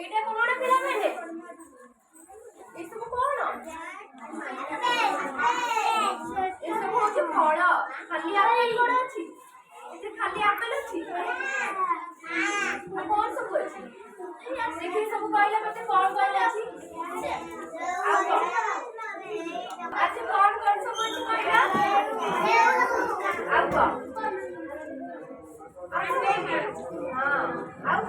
ଏଇଟା କଣ ଗୋଟେ ପିଲାମାନେ ଏସବୁ କଣ ଏସବୁ ହଉଛି ଫଳ ଖାଲି ଆପେଲ କଣ ଅଛି ଏଥିରେ ଖାଲି ଆପେଲ ଅଛି କଣ ସବୁ ଅଛି देखिए सब कहले मते कौन कौन अछि अच्छा कौन कौन सब अछि कहला आउ हां आउ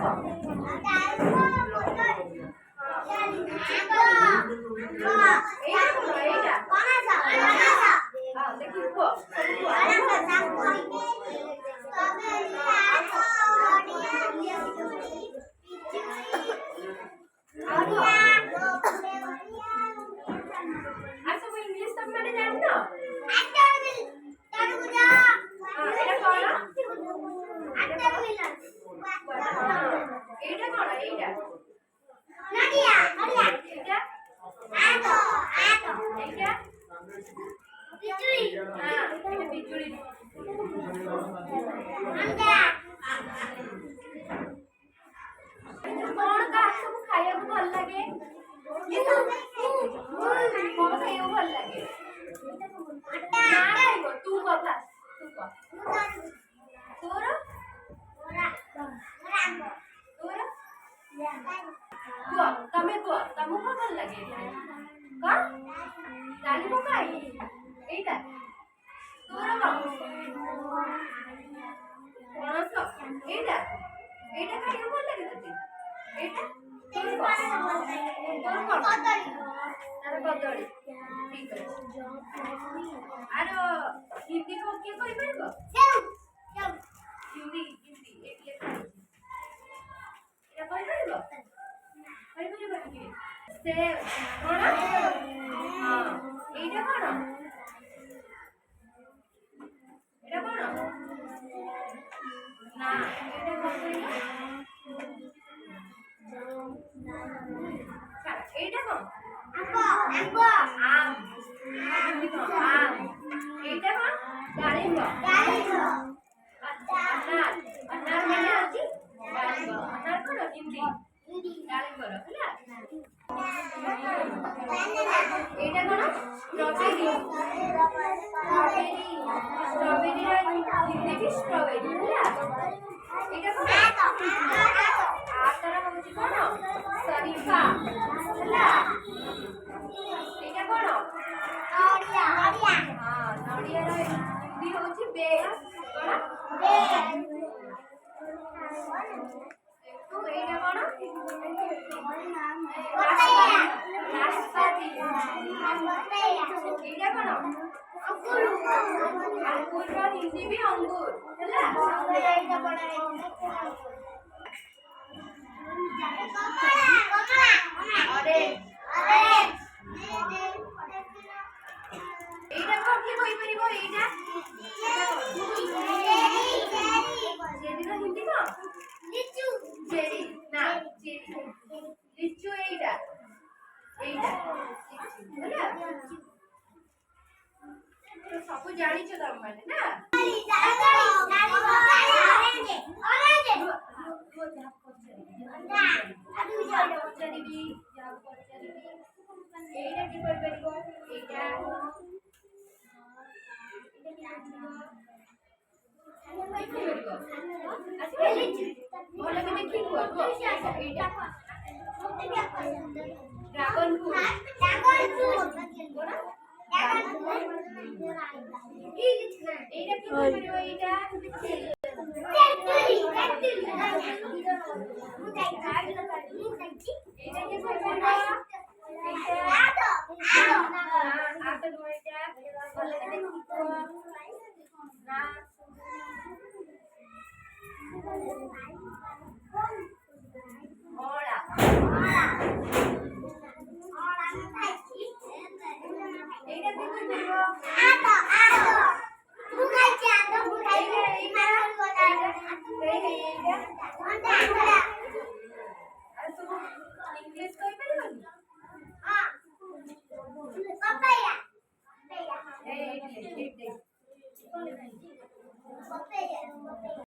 एटा हां देखि को तमे को तमु को भल लगे का डाली पकाई एटा तोरा का पणस एटा एटा खाइ भल लगे तते एटा तोरा कदली तार कदली ठीक है आरो हिंदी को के कहि परबो हिंदी हिंदी एक लेखा एटा कहि परबो से कोन हां एटा कोन एटा कोन ना एटा कोन एटा कोन आंबो आम आम एटा कोन डालिंब अनार अनार माने अछि डालिंब अनार कोन हिंदी डालिंब होला एटा कोन स्ट्रॉबेरी स्ट्रॉबेरी हिंदी भी स्ट्रॉबेरी होला एटा कोन आतर होची कोन शरीफा होला एटा कोन नडिया नडिया हां नडिया रे हिंदी होची बेर कोन बेर तो एटा कोन नाशपाती एटा कोन अंगूर अंगूर रो हिंदी भी अंगूर होला एटा कोन अरे अरे एटा को की कहि परिबो एटा जेरी रो हिंदी को लिचू जेरी ना जेरी लिचू एटा एटा होला तो सब जानि छ तम माने ना एटा की कहि परिबो एटा ड्रैगन फ्रूट एटा की करिबो एटा Ada.